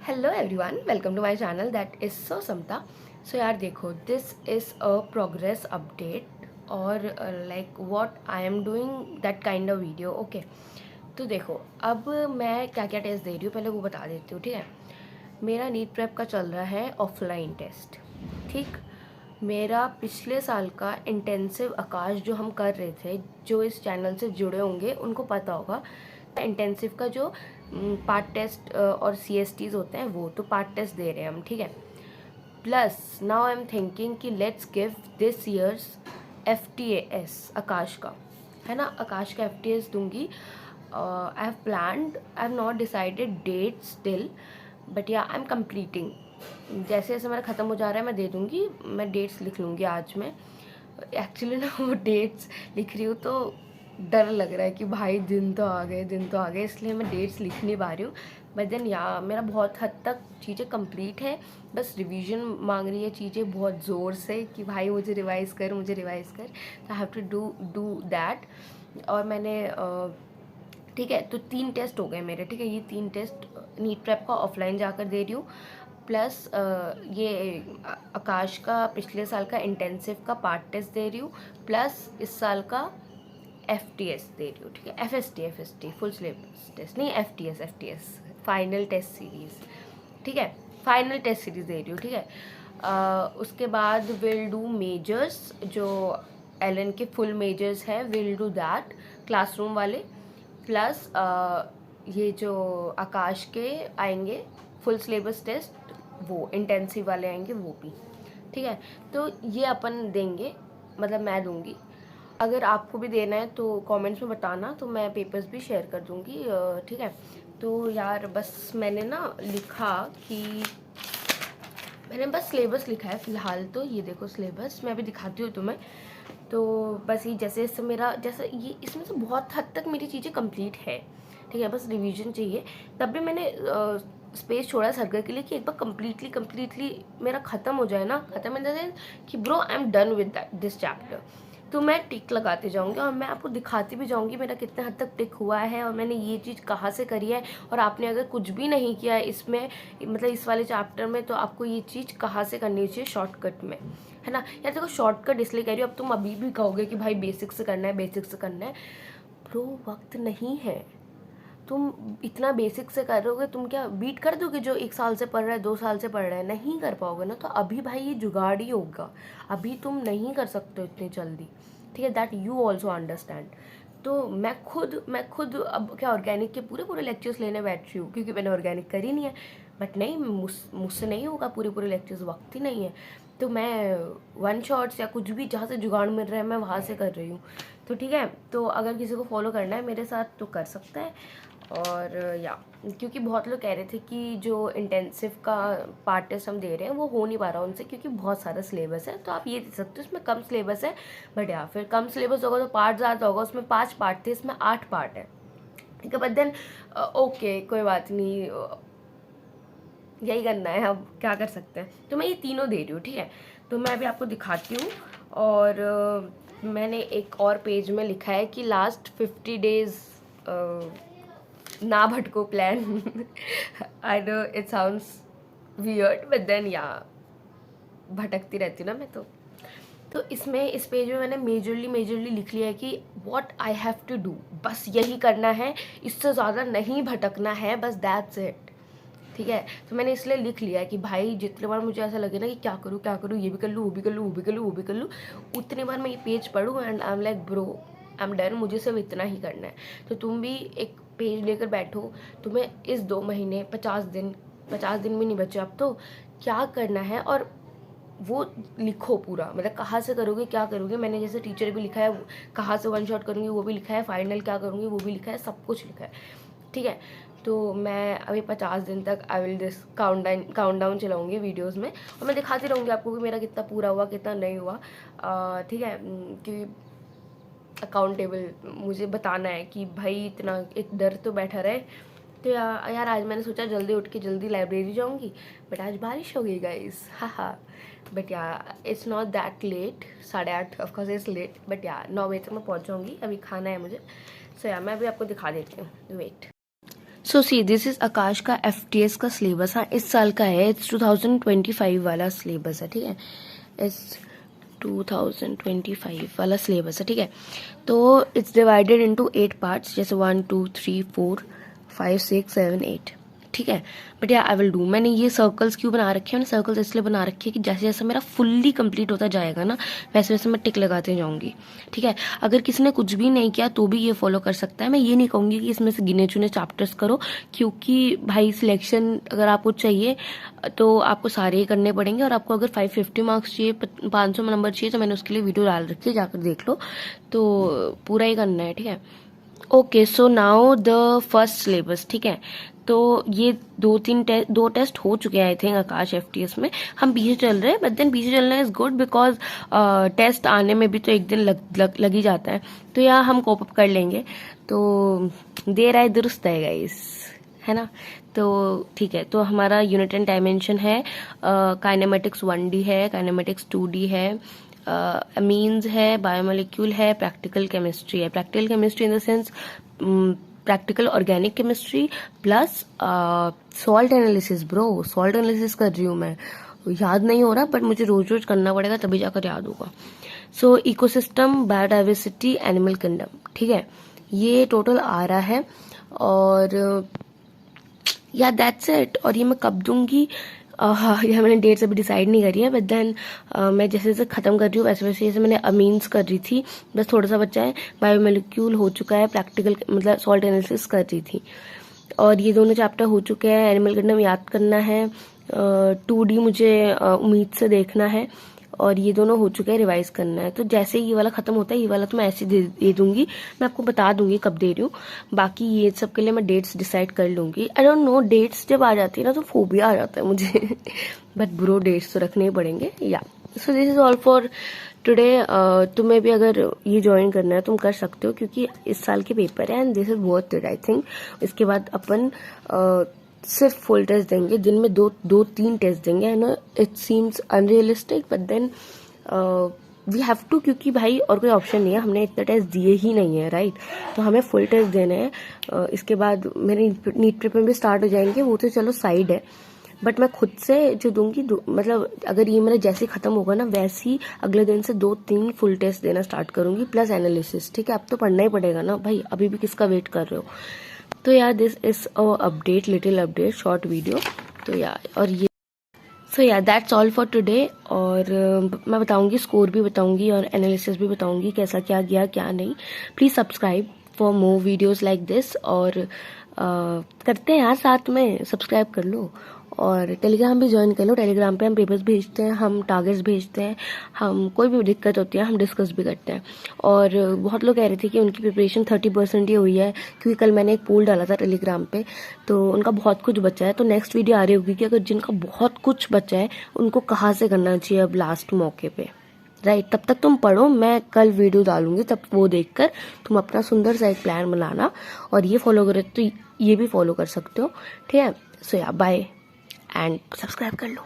Hello everyone, welcome to my channel that is so Samta. So यार देखो, this is a progress update और like what I am doing that kind of video. Okay, तो देखो अब मैं क्या क्या टेस्ट दे रही हूँ पहले वो बता देती हूँ, ठीक है। मेरा नीट प्रेप का चल रहा है ऑफलाइन टेस्ट, ठीक। मेरा पिछले साल का इंटेंसिव आकाश जो हम कर रहे थे, जो इस चैनल से जुड़े होंगे उनको पता होगा, इंटेंसिव का जो पार्ट टेस्ट और CSTs होते हैं वो तो पार्ट टेस्ट दे रहे हैं हम, ठीक है। Plus now I am thinking कि let's give this year's FTAS Aakash का, है ना। आकाश का FTAS दूंगी। I have planned, I have not decided date still, but yeah I M completing. जैसे जैसे मेरा ख़त्म हो जा रहा है मैं दे दूँगी, मैं डेट्स लिख लूँगी आज मैं। एक्चुअली ना वो डेट्स लिख रही हूँ तो डर लग रहा है कि भाई दिन तो आ गए, दिन तो आ गए, इसलिए मैं डेट्स लिख नहीं पा रही हूँ। बट देन या मेरा बहुत हद तक चीज़ें कंप्लीट है, बस रिवीजन मांग रही है चीज़ें बहुत ज़ोर से कि भाई मुझे रिवाइज़ कर, मुझे रिवाइज़ कर। तो I have to do that. और मैंने ठीक है, तो 3 टेस्ट हो गए मेरे, ठीक है। ये 3 टेस्ट नीट प्रेप का ऑफलाइन जाकर दे रही हूँ। प्लस ये आकाश का पिछले साल का इंटेंसिव का पार्ट टेस्ट दे रही हूँ। प्लस इस साल का FTS दे रही हूँ, ठीक है। FST फुल सिलेबस टेस्ट नहीं, FTS फाइनल टेस्ट सीरीज़, ठीक है। फाइनल टेस्ट सीरीज़ दे रही हूँ, ठीक है। उसके बाद विल डू मेजर्स, जो LN के फुल मेजर्स है, विल डू दैट क्लासरूम वाले। प्लस ये जो आकाश के आएंगे फुल सिलेबस टेस्ट, वो इंटेंसिव वाले आएंगे वो भी, ठीक है। तो ये अपन देंगे, मतलब मैं दूंगी। अगर आपको भी देना है तो कमेंट्स में बताना, तो मैं पेपर्स भी शेयर कर दूंगी, ठीक है। तो यार बस मैंने ना लिखा कि मैंने बस सिलेबस लिखा है फ़िलहाल। तो ये देखो सिलेबस, मैं अभी दिखाती हूँ तुम्हें। तो बस ये जैसे जैसे मेरा जैसे ये इसमें से बहुत हद तक मेरी चीज़ें कंप्लीट है, ठीक है। बस रिवीजन चाहिए। तब भी मैंने स्पेस छोड़ा सर्कल के लिए कि एक बार कम्प्लीटली मेरा ख़त्म हो जाए ना, ख़त्म इन द सेंस कि bro I am done with this chapter. तो मैं टिक लगाते जाऊंगी और मैं आपको दिखाती भी जाऊंगी मेरा कितने हद तक टिक हुआ है और मैंने ये चीज़ कहाँ से करी है। और आपने अगर कुछ भी नहीं किया है इसमें, मतलब इस वाले चैप्टर में, तो आपको ये चीज़ कहाँ से करनी चाहिए शॉर्टकट में, है ना। यार देखो शॉर्टकट इसलिए कह रही हूँ, अब तुम अभी भी कहोगे कि भाई बेसिक से करना है, बेसिक से करना है। ब्रो वक्त नहीं है। तुम इतना बेसिक से कर रहोगे, तुम क्या बीट कर दोगे जो 1 साल से पढ़ रहा है, 2 साल से पढ़ रहा है? नहीं कर पाओगे ना। तो अभी भाई ये जुगाड़ ही होगा, अभी तुम नहीं कर सकते हो इतनी जल्दी, ठीक है। That you also understand. तो मैं खुद अब क्या ऑर्गेनिक के पूरे पूरे लेक्चर्स लेने बैठ रही हूँ, क्योंकि मैंने ऑर्गेनिक करी नहीं है। बट नहीं, मुझसे नहीं होगा पूरे पूरे लेक्चर्स, वक्त ही नहीं है। तो मैं वन शॉट्स या कुछ भी जहाँ से जुगाड़ मिल रहा है मैं वहाँ से कर रही हूँ। तो ठीक है, तो अगर किसी को फॉलो करना है मेरे साथ तो कर सकता है। और या क्योंकि बहुत लोग कह रहे थे कि जो इंटेंसिव का पार्ट टेस्ट हम दे रहे हैं वो हो नहीं पा रहा उनसे, क्योंकि बहुत सारा सिलेबस है। तो आप ये दे सकते हो, इसमें कम सिलेबस है। बट या फिर कम सिलेबस होगा तो पार्ट ज़्यादा होगा, उसमें 5 पार्ट थे, इसमें 8 पार्ट है, ठीक है। बट देन ओके, कोई बात नहीं, यही करना है, अब क्या कर सकते हैं। तो मैं ये तीनों दे रही हूँ, ठीक है। तो मैं अभी आपको दिखाती हूँ। और मैंने एक और पेज में लिखा है कि लास्ट 50 डेज ना भटको plan. I know it sounds weird, but then yeah भटकती रहती हूँ ना मैं। तो इसमें इस पेज में मैंने मेजरली लिख लिया है कि what I have to do, बस यही करना है, इससे ज़्यादा नहीं भटकना है, बस दैट्स इट, ठीक है। तो मैंने इसलिए लिख लिया है कि भाई जितने बार मुझे ऐसा लगे ना कि क्या करूँ, ये भी कर लूँ, वो भी कर लूँ, वो भी कर लूँ, वो भी कर लूँ, उतनी बार मैं ये पेज पढ़ूँ and I am like bro I am done, मुझे सिर्फ इतना ही करना है। तो तुम भी एक पेज लेकर बैठो, तुम्हें इस 2 महीने 50 दिन भी नहीं बचे अब तो, क्या करना है और वो लिखो पूरा। मतलब कहाँ से करोगे, क्या करोगे, मैंने जैसे टीचर भी लिखा है, कहाँ से वन शॉट करूँगी वो भी लिखा है, फाइनल क्या करूँगी वो भी लिखा है, सब कुछ लिखा है, ठीक है। तो मैं अभी 50 दिन तक I will this count down चलाऊँगी वीडियोज़ में, और मैं दिखाती रहूँगी आपको कि मेरा कितना पूरा हुआ, कितना नहीं हुआ, ठीक है। क्योंकि अकाउंटेबल मुझे बताना है कि भाई इतना एक डर तो बैठा रहे। तो यार आज मैंने सोचा जल्दी उठ के जल्दी लाइब्रेरी जाऊंगी, बट आज बारिश हो गई गाइस, हाँ। But yeah it's not that late, 8:30 of course it's late, but yeah 9 बजे तक मैं पहुंच जाऊंगी। अभी खाना है मुझे। सो या मैं अभी आपको दिखा देती हूँ, wait. So see this is Aakash का FTS का सिलेबस। हाँ, इस साल का है, इट्स 2025 वाला सिलेबस है, ठीक है, इस 2025 वाला सिलेबस है, ठीक है। तो इट्स डिवाइडेड इनटू 8 पार्ट्स, जैसे 1 2 3 4 5 6 7 8, ठीक है। But yeah I will do, मैंने ये सर्कल्स क्यों बना रखे हैं, मैंने सर्कल्स इसलिए बना रखे हैं कि जैसे जैसे मेरा फुल्ली कंप्लीट होता जाएगा ना, वैसे वैसे मैं टिक लगाते जाऊंगी, ठीक है। अगर किसी ने कुछ भी नहीं किया तो भी ये फॉलो कर सकता है। मैं ये नहीं कहूँगी कि इसमें से गिने चुने चैप्टर्स करो, क्योंकि भाई सिलेक्शन अगर आपको चाहिए तो आपको सारे ही करने पड़ेंगे, और आपको अगर 550 मार्क्स चाहिए, 500 नंबर चाहिए, तो मैंने उसके लिए वीडियो डाल रखी है, जाकर देख लो, तो पूरा ही करना है, ठीक है। Okay, so now the first syllabus, ठीक है। तो ये दो टेस्ट हो चुके हैं आई थिंक आकाश FTS में, हम पीछे चल रहे हैं, बट देन पीछे चलना इज गुड बिकॉज टेस्ट आने में भी तो एक दिन लग ही जाता है, तो या हम कोप अप कर लेंगे, तो देर आए दुरुस्त है गाइस, है ना। तो ठीक है, तो हमारा यूनिट एंड डायमेंशन है, काइनेमेटिक्स 1D है, काइनेमेटिक्स 2D है, अमीन्स है, बायोमोलिक्यूल है, प्रैक्टिकल केमिस्ट्री है। Practical chemistry in the sense practical organic chemistry plus salt analysis. Bro salt analysis कर रही हूँ मैं, याद नहीं हो रहा, बट मुझे रोज रोज करना पड़ेगा तभी जाकर याद होगा। सो इकोसिस्टम, बायोडाइवर्सिटी, एनिमल किंगडम, ठीक है, ये टोटल आ रहा है, और या दैट्स इट। और ये मैं कब दूंगी, यह मैंने डेट्स अभी डिसाइड नहीं करी है, बट देन मैं जैसे जैसे खत्म कर रही हूँ वैसे वैसे, जैसे मैंने अमीन्स कर रही थी, बस थोड़ा सा बच्चा है, बायोमोलिक्यूल हो चुका है, प्रैक्टिकल मतलब सॉल्ट एनालिसिस कर रही थी, और ये दोनों चैप्टर हो चुके हैं। एनिमल किंगडम याद करना है, 2D मुझे उम्मीद से देखना है, और ये दोनों हो चुके हैं, रिवाइज करना है। तो जैसे ये वाला खत्म होता है, ये वाला तो मैं ऐसे दे दूंगी, मैं आपको बता दूंगी कब दे रही हूँ। बाकी ये सब के लिए मैं डेट्स डिसाइड कर लूंगी। आई डोंट नो, डेट्स जब आ जाती है ना तो फोबिया आ जाता है मुझे बट ब्रो डेट्स तो रखने ही पड़ेंगे। या so this is all for today. तुम्हें भी अगर ये ज्वाइन करना है तुम कर सकते हो, क्योंकि इस साल के पेपर है and this is worth it I think. इसके बाद अपन सिर्फ फुल टेस्ट देंगे, दिन में दो तीन टेस्ट देंगे, है ना। It seems unrealistic but then we have to, क्योंकि भाई और कोई ऑप्शन नहीं है, हमने इतने टेस्ट दिए ही नहीं है, राइट। तो हमें फुल टेस्ट देने हैं। इसके बाद मेरे नीट प्रिप में भी स्टार्ट हो जाएंगे, वो तो चलो साइड है, बट मैं खुद से जो दूंगी मतलब अगर ये मेरा जैसे खत्म होगा ना, वैसे ही अगले दिन से 2-3 फुल टेस्ट देना स्टार्ट करूंगी, प्लस एनालिसिस, ठीक है। अब तो पढ़ना ही पड़ेगा ना भाई, अभी भी किसका वेट कर रहे हो। तो यार this is a update, little update, short video. तो यार, और ये सो या दैट्स ऑल फॉर टुडे। और मैं बताऊंगी, स्कोर भी बताऊंगी और एनालिसिस भी बताऊंगी, कैसा क्या गया क्या नहीं। Please subscribe for more videos like this, और करते हैं यार साथ में, सब्सक्राइब कर लो, और टेलीग्राम भी ज्वाइन कर लो। टेलीग्राम पे हम पेपर्स भेजते हैं, हम टारगेट्स भेजते हैं, हम कोई भी दिक्कत होती है हम डिस्कस भी करते हैं। और बहुत लोग कह रहे थे कि उनकी प्रिपरेशन 30% ही हुई है, क्योंकि कल मैंने एक पोल डाला था टेलीग्राम पे, तो उनका बहुत कुछ बचा है। तो नेक्स्ट वीडियो आ रही होगी कि अगर जिनका बहुत कुछ बचा है उनको कहाँ से करना चाहिए अब लास्ट मौके पे, राइट। तब तक तुम पढ़ो, मैं कल वीडियो डालूंगी, तब वो देखकर तुम अपना सुंदर सा एक प्लान बनाना, और ये फॉलो करे तो ये भी फॉलो कर सकते हो, ठीक है। सो या बाय एंड सब्सक्राइब कर लो।